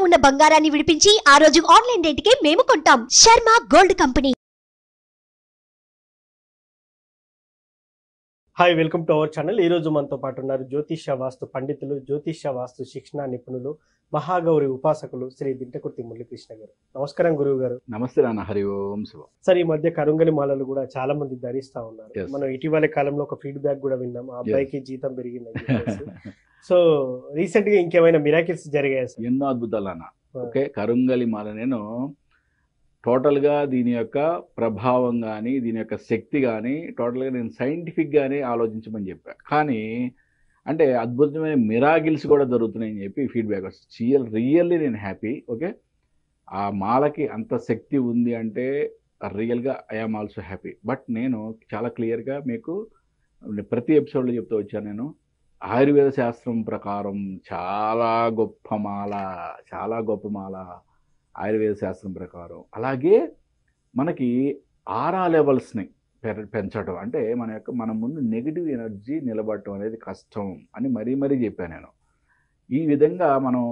ఉన్న బంగారాన్ని విడిపించి ఆ రోజు ఆన్లైన్ రేటుకే మేము కొంటాం. Sharma gold company. Hi, welcome to our channel. ఈ రోజు మనతో పాటు ఉన్నారు జ్యోతిష్య వాస్తు పండితులు, జ్యోతిష్య వాస్తు శిక్షణ నిపుణులు, మహాగౌరి ఉపాసకులు శ్రీ దింటకుర్తి మురళీకృష్ణ గారు. నమస్కారం గురువు గారు. నమస్తే నాన్న. హరి ఓం శివం. సార్, ఈ మధ్య కరుంగలి మాలలు కూడా చాలా మంది ధరిస్తా ఉన్నారు. Yes. మనం ఇటీవల కాలంలో ఒక ఫీడ్బ్యాక్ కూడా విన్నాం, ఆ అబ్బాయికి జీతం పెరిగిందని చెప్పేసి. సో రీసెంట్ గా ఇంకేమైనా మిరాకిల్స్ జరిగాయి సార్? ఎన్నో అద్భుతాలు అన్న. ఓకే, కరుంగలి మాల నేను టోటల్గా దీని యొక్క ప్రభావం కానీ దీని యొక్క శక్తి కానీ టోటల్గా నేను సైంటిఫిక్గానే ఆలోచించమని చెప్పాను. కానీ అంటే అద్భుతమైన మిరాకిల్స్ కూడా జరుగుతున్నాయని చెప్పి ఫీడ్బ్యాక్ వస్తుంది. రియల్లీ నేను హ్యాపీ. ఓకే, ఆ మాలకి అంత శక్తి ఉంది అంటే రియల్గా ఐఆమ్ ఆల్సో హ్యాపీ. బట్ నేను చాలా క్లియర్గా మీకు ప్రతి ఎపిసోడ్లో చెప్తూ వచ్చాను. నేను ఆయుర్వేద శాస్త్రం ప్రకారం చాలా గొప్ప మాల ఆయుర్వేద శాస్త్రం ప్రకారం. అలాగే మనకి ఆరా లెవెల్స్ని పెంచడం అంటే మన ముందు నెగిటివ్ ఎనర్జీ నిలబడటం అనేది కష్టం అని మరీ చెప్పాను నేను. ఈ విధంగా మనం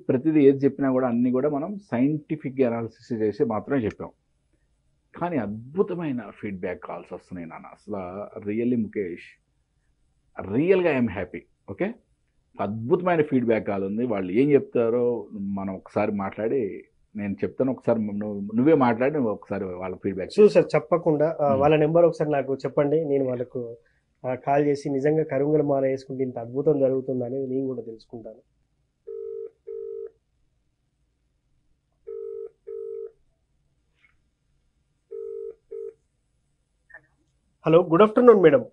ప్రతిదీ ఏది చెప్పినా కూడా అన్నీ కూడా మనం సైంటిఫిక్ అనాలిసిస్ చేసి మాత్రమే చెప్పాం. కానీ అద్భుతమైన ఫీడ్బ్యాక్ కాల్స్ వస్తున్నాయి నాన్న. అసలు రియల్లీ ముఖేష్, రియల్గా ఐఎమ్ హ్యాపీ. ఓకే, అద్భుతమైన ఫీడ్బ్యాక్ కాల్ ఉంది. వాళ్ళు ఏం చెప్తారో మనం ఒకసారి మాట్లాడి నేను చెప్తాను. ఒకసారి నువ్వే మాట్లాడి ఒకసారి వాళ్ళ ఫీడ్బ్యాక్ సార్ చెప్పకుండా వాళ్ళ నెంబర్ ఒకసారి నాకు చెప్పండి. నేను వాళ్ళకు కాల్ చేసి నిజంగా కరుంగలి మాల వేసుకుంటే ఇంత అద్భుతం జరుగుతుందని నేను కూడా తెలుసుకుంటాను. Hello, good afternoon madam.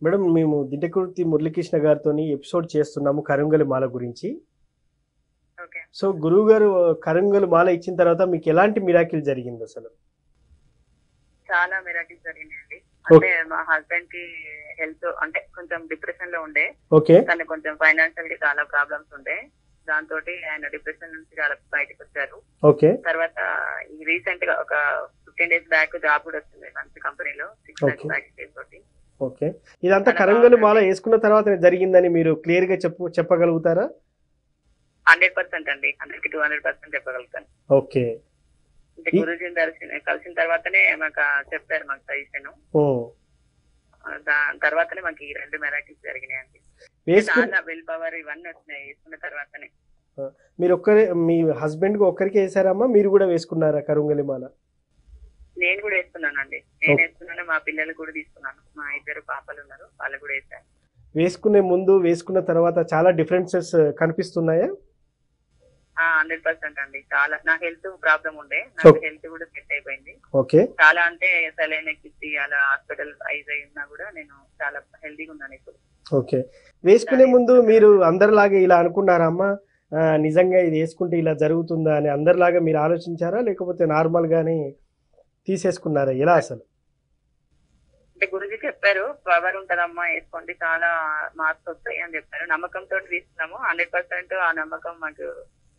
Madam, మేము దింటకుర్తి మురళీకృష్ణ గారితో ఎపిసోడ్ చేస్తున్నాము కరుంగలి మాల గురించి. సో గురువు గారు కరుంగలి మాల ఇచ్చిన తర్వాత మీకు ఎలాంటి మిరాకిల్ జరిగింది అసలు? చాలా మిరాకిల్స్ జరిగినాయండి. అంటే మా హస్బెండ్ కి హెల్త్ అంటే కొంచెం డిప్రెషన్ లో ఉండే. ఓకే. తను కొంచెం ఫైనాన్షియల్ గా చాలా ప్రాబ్లమ్స్ ఉండే. దాంతో ఆయన డిప్రెషన్ నుంచి చాలా బయటకు వచ్చారు. ఓకే. తర్వాత ఈ రీసెంట్ గా ఒక 15 days బ్యాక్ జాబ్ కూడా వచ్చింది మంచి కంపెనీలో 6 lakhs ప్యాకేజ్ తోటి. ఓకే, ఇదంతా కరుంగలి మాల వేసుకున్న తర్వాత జరిగిందని మీరు క్లియర్ గా చెప్పగలుగుతారా? 100% అండి, 100 to 200% చెప్పగలుగుతాను. ఓకే. అంటే గురుజీని కలిసిన తర్వాతనే మాకు చెప్పారు, మాకు సజెషన్. దాని తర్వాతనే మాకు ఈ 2 మెరాకిల్స్ జరిగినాయండి. చాలా విల్ పవర్ ఇవన్నీ వచ్చినాయి వేసుకున్న తర్వాతనే. మీరు మీ హస్బెండ్ కి ఒక్కరికి వేసారమ్మా? మీరు కూడా వేసుకున్నారా కరుంగలి మాల? నేను కూడా వేసుకున్నానండి. నేను వేసుకున్నాను, మా పిల్లలు కూడా తీసుకున్నాను. మా 2 పాపలు ఉన్నారు, వాళ్ళు కూడా వేసారు. వేసుకునే ముందు వేసుకున్న తర్వాత చాలా డిఫరెన్సెస్ కనిపిస్తున్నాయా? 100% అండి. చాలా నా హెల్త్ ప్రాబ్లం ఉండే, నాకు హెల్త్ కూడా సెట్ అయిపోయింది. ఓకే. చాలా అంటే సెలైన్ ఎక్కిచ్చి అలా హాస్పిటల్ ఐజ్ అయినా కూడా నేను చాలా హెల్తీగా ఉన్నాను ఇప్పుడు. ఓకే. వేసుకునే ముందు మీరు అందరిలాగే ఇలా అనుకున్నారా అమ్మా, నిజంగా ఇది వేసుకుంటే ఇలా జరుగుతుందా అని అందరిలాగా మీరు ఆలోచించారా, లేకపోతే నార్మల్ గానే తీసేసుకున్నారా? ఎలా అసలు? అంటే గురుజీ చెప్పారు, పవర్ ఉంటదమ్మా వేసుకోండి, చాలా మార్క్స్ వస్తాయి అని చెప్పారు. నమ్మకంతో తీసుకున్నాము. 100% ఆ నమ్మకం మాకు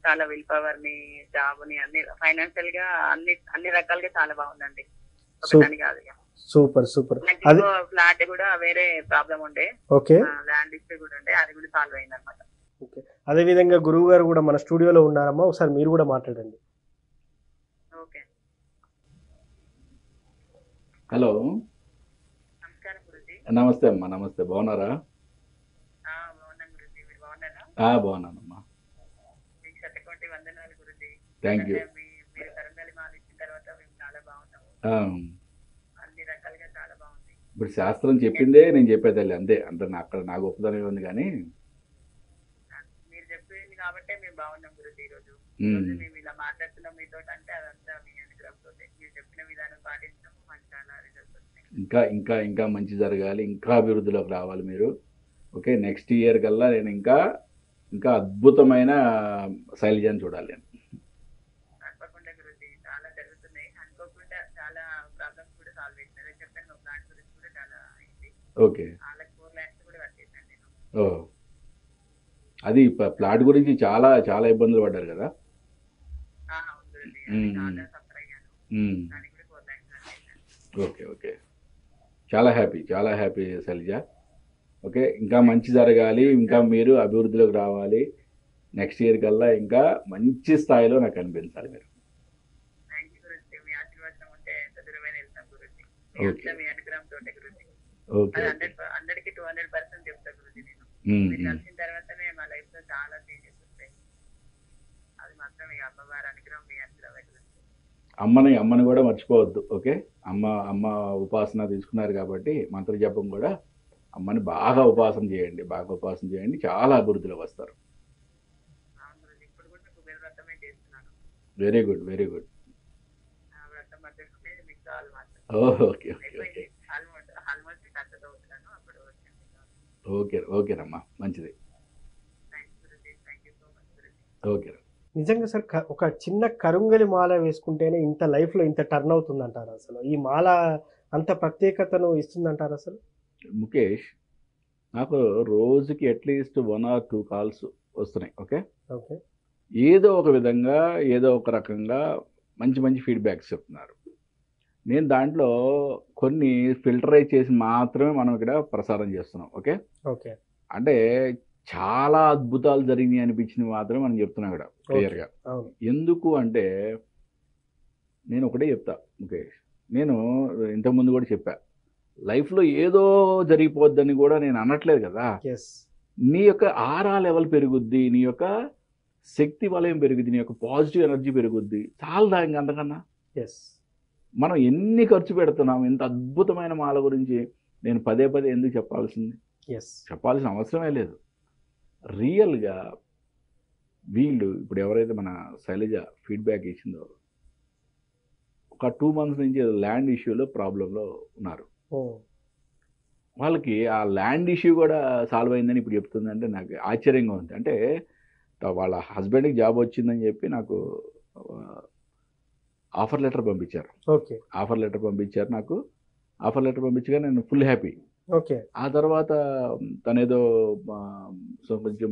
చాలా విల్ పవర్ ని, జాబ్ ని, అన్ని ఫైనాన్షియల్ గా అన్ని రకాలుగా చాలా బాగుందండి. ఒకదాని కాదు. Super super. ఫ్లాట్ కూడా వేరే ప్రాబ్లం ఉండే, ఓకే, ల్యాండ్ ఇష్యూ కూడా ఉండే, అది కూడా సాల్వ్ అయింది అనమాట. ఓకే. అదే విధంగా గురువు గారు కూడా మన స్టూడియోలో ఉన్నారమ్మా, ఒకసారి మీరు కూడా మాట్లాడండి. ఓకే. హలో, నమస్కారం గురుజీ. నమస్తే అమ్మా. నమస్తే, బాగున్నారా? బాగున్నాను గురుజీ, మీరు బాగున్నారా? బాగున్నానమ్మా. మీకు శతకోటి వందనాలు గురుజీ. Thank you. మీరు కరుంగలి మాల ఇచ్చిన తర్వాత మేము చాలా బాగున్నాము. అన్ని రకాలుగా చాలా బాగుంది. ఇప్పుడు శాస్త్రం చెప్పిందే నేను చెప్పేది అంతే. అంటే అక్కడ నా గొప్పదనం ఉంది. కానీ మీరు చెప్పింది కాబట్టి మేము బాగున్నాం గురుజీ. ఈ రోజు మేము ఇలా మాట్లాడుతున్నాం మీతో అంటే అదంతా మీ అనుగ్రహంతో. మీరు చెప్పిన విధానం పాటించడం మాకు చాలా రిజల్ట్స్ వస్తాయి. ఇంకా ఇంకా మంచి జరగాలి, ఇంకా అభివృద్ధిలోకి రావాలి మీరు. ఓకే, నెక్స్ట్ ఇయర్ కల్లా నేను ఇంకా అద్భుతమైన శైలజాన్ని చూడాలి నేను. తప్పకుండా గురుజీ, చాలా జరుగుతున్నాయి. అనుకోకుండా చాలా ప్రాబ్లమ్స్ కూడా సాల్వ్ అవుతున్నాయి. చెప్పాను, ప్లాంట్ గురించి కూడా చాలా అయింది. ఓకే. వాళ్ళకి 4 lakhs కూడా కట్టేసాను నేను. అది ప్లాట్ గురించి చాలా చాలా ఇబ్బందులు పడ్డారు కదా? అవును గురుజీ, చాలా సఫర్ అయ్యాను. దానికి కూడా 4 lakhs కట్టేసాను. ఓకే ఓకే, చాలా హ్యాపీ శైలజ. ఓకే, ఇంకా మంచి జరగాలి, ఇంకా మీరు అభివృద్ధిలోకి రావాలి. నెక్స్ట్ ఇయర్ కల్లా ఇంకా మంచి స్థాయిలో నాకు కనిపించాలి మీరు. థ్యాంక్ యూ గురుజీ, మీ ఆశీర్వాదం ఉంటే ఎంత దూరమైన వెళ్తాం గురుజీ. ఓకే. మీ అనుగ్రహం తోటే గురుజీ. ఓకే. అది 100కి 200% చెప్తా గురుజీ నేను. మీరు కలిసిన తర్వాతనే మా లైఫ్ లో చాలా చేంజెస్ వస్తాయి. అది మాత్రం మీ అమ్మవారి అనుగ్రహం, మీ అనుగ్రహం గురుజీ. అమ్మని కూడా మర్చిపోవద్దు. ఓకే, అమ్మ ఉపాసన తీసుకున్నారు కాబట్టి మంత్ర జపం కూడా అమ్మని బాగా ఉపాసన చేయండి, చాలా అభివృద్ధిలో వస్తారు. అవును గురుజీ, ఇప్పుడు కూడా కుబేర వ్రతమే చేస్తున్నాను. Very good, very good. ఆ వ్రతం మధ్యలోనే మీకు కాల్ మాత్రం ఓకే ఓకే ఓకే ఆల్మోస్ట్ కథతో అవుతాను అప్పుడు వచ్చింది. ఓకేనమ్మా, మంచిది. Thank you Guruji, thank you so much Guruji. Okay. నిజంగా సార్ ఒక చిన్న కరుంగలి మాల వేసుకుంటేనే ఇంత లైఫ్లో ఇంత టర్న్ అవుతుందంటారు. అసలు ఈ మాల అంత ప్రత్యేకతను ఇస్తుందంటారు అసలు? ముఖేష్, నాకు రోజుకి అట్లీస్ట్ 1 or 2 కాల్స్ వస్తున్నాయి. ఓకే, ఓకే, ఏదో ఒక విధంగా ఏదో ఒక రకంగా మంచి ఫీడ్బ్యాక్స్ చెప్తున్నారు. నేను దాంట్లో కొన్ని ఫిల్టరైజ్ చేసి మాత్రమే మనం ఇక్కడ ప్రసారం చేస్తున్నాం. ఓకే, ఓకే, అంటే చాలా అద్భుతాలు జరిగినాయి అనిపించినవి మాత్రమే మనం చెప్తున్నాం ఇక్కడ క్లియర్గా. అవును, ఎందుకు అంటే నేను ఒకటే చెప్తా ముఖేష్, నేను ఇంతకుముందు కూడా చెప్పా, లైఫ్లో ఏదో జరిగిపోద్దని కూడా నేను అనట్లేదు కదా. ఎస్, నీ యొక్క ఆరా లెవెల్ పెరుగుద్ది, నీ యొక్క శక్తి వలయం పెరుగుద్ది, నీ యొక్క పాజిటివ్ ఎనర్జీ పెరుగుద్ది, చాలా ఇంకా అంతకన్నా. ఎస్, మనం ఎన్ని ఖర్చు పెడుతున్నాం, ఇంత అద్భుతమైన మాల గురించి నేను పదే ఎందుకు చెప్పాల్సింది? ఎస్, చెప్పాల్సిన అవసరమే లేదు. రియల్గా వీళ్ళు ఇప్పుడు ఎవరైతే మన శైలజ ఫీడ్బ్యాక్ ఇచ్చిందో, ఒక 2 months నుంచి ల్యాండ్ ఇష్యూలో ప్రాబ్లంలో ఉన్నారు. వాళ్ళకి ఆ ల్యాండ్ ఇష్యూ కూడా సాల్వ్ అయిందని ఇప్పుడు చెప్తుందంటే నాకు ఆశ్చర్యంగా ఉంది. అంటే వాళ్ళ హస్బెండ్కి జాబ్ వచ్చిందని చెప్పి నాకు ఆఫర్ లెటర్ పంపించారు. ఓకే, ఆఫర్ లెటర్ పంపించారు నాకు. ఆఫర్ లెటర్ పంపించగా నేను ఫుల్ హ్యాపీ. ఓకే, ఆ తర్వాత తనేదో కొంచెం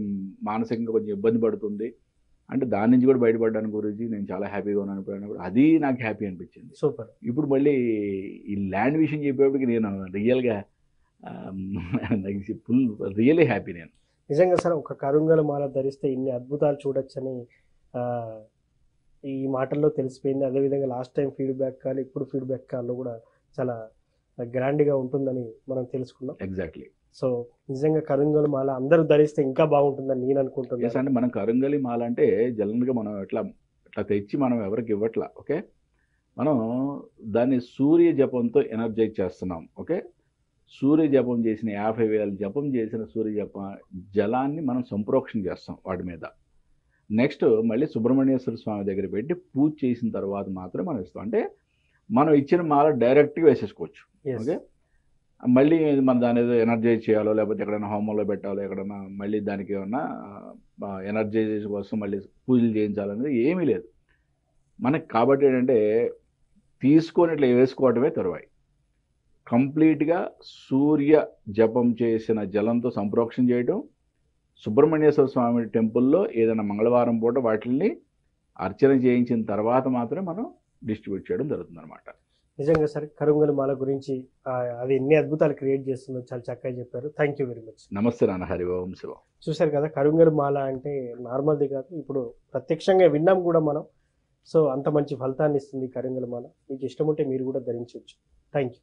మానసికంగా కొంచెం ఇబ్బంది పడుతుంది అంటే దాని నుంచి కూడా బయటపడడానికి గురించి నేను చాలా హ్యాపీగా ఉన్నాను అన్నప్పుడు అది నాకు హ్యాపీ అనిపించింది. సూపర్. ఇప్పుడు మళ్ళీ ఈ ల్యాండ్ విషయం చెప్పేప్పటికి నేను రియల్గా ఫుల్ రియల్లీ హ్యాపీ నేను. నిజంగా సార్, ఒక కరుంగల మాల ధరిస్తే ఇన్ని అద్భుతాలు చూడొచ్చని ఈ మాటల్లో తెలిసిపోయింది. అదేవిధంగా లాస్ట్ టైం ఫీడ్బ్యాక్ కాల్, ఇప్పుడు ఫీడ్బ్యాక్ కాల్లో కూడా చాలా గ్రాండ్గా ఉంటుందని మనం తెలుసుకున్నాం. ఎగ్జాక్ట్లీ. సో నిజంగా కరుంగల మాల అందరూ ధరిస్తే ఇంకా బాగుంటుందని నేను అనుకుంటున్నాను. అంటే మనం కరుంగలి మాల అంటే జనరల్గా మనం ఎట్లా తెచ్చి మనం ఎవరికి ఇవ్వట్లా. ఓకే, మనం దాన్ని సూర్య జపంతో ఎనర్జైజ్ చేస్తున్నాం. ఓకే, సూర్య జపం చేసిన 50,000 జపం చేసిన సూర్య జలాన్ని మనం సంప్రోక్షణ చేస్తాం వాటి మీద. నెక్స్ట్ మళ్ళీ సుబ్రహ్మణ్యేశ్వర స్వామి దగ్గర పెట్టి పూజ చేసిన తర్వాత మాత్రమే మనం ఇస్తాం. అంటే మనం ఇచ్చిన మాల డైరెక్ట్గా వేసేసుకోవచ్చు. ఓకే, మళ్ళీ మనం దాని ఏదో ఎనర్జైజ్ చేయాలో లేకపోతే ఎక్కడైనా హోమంలో పెట్టాలో ఎక్కడైనా మళ్ళీ దానికి ఏమన్నా ఎనర్జైజ్ కోసం మళ్ళీ పూజలు చేయించాలనేది ఏమీ లేదు మనకి. కాబట్టి ఏంటంటే తీసుకొని ఇట్లా వేసుకోవటమే తరువాయి. కంప్లీట్గా సూర్య జపం చేసిన జలంతో సంప్రోక్షణ చేయటం, సుబ్రహ్మణ్యేశ్వర స్వామి టెంపుల్లో ఏదైనా మంగళవారం పూట వాటిని అర్చన చేయించిన తర్వాత మాత్రమే మనం డిస్ట్రిబ్యూట్ చేయడం జరుగుతుంది అనమాట. నిజంగా సరే, కరుంగల మాల గురించి అది ఎన్ని అద్భుతాలు క్రియేట్ చేస్తుందో చాలా చక్కగా చెప్పారు. Thank you very much. నమస్తే నాన్న. హరి ఓం శివ. చూశారు కదా, కరుంగల మాల అంటే నార్మల్ది కాదు, ఇప్పుడు ప్రత్యక్షంగా విన్నాం కూడా మనం. సో అంత మంచి ఫలితాన్ని ఇస్తుంది కరుంగల మాల. మీకు ఇష్టం ఉంటే మీరు కూడా ధరించవచ్చు. Thank you.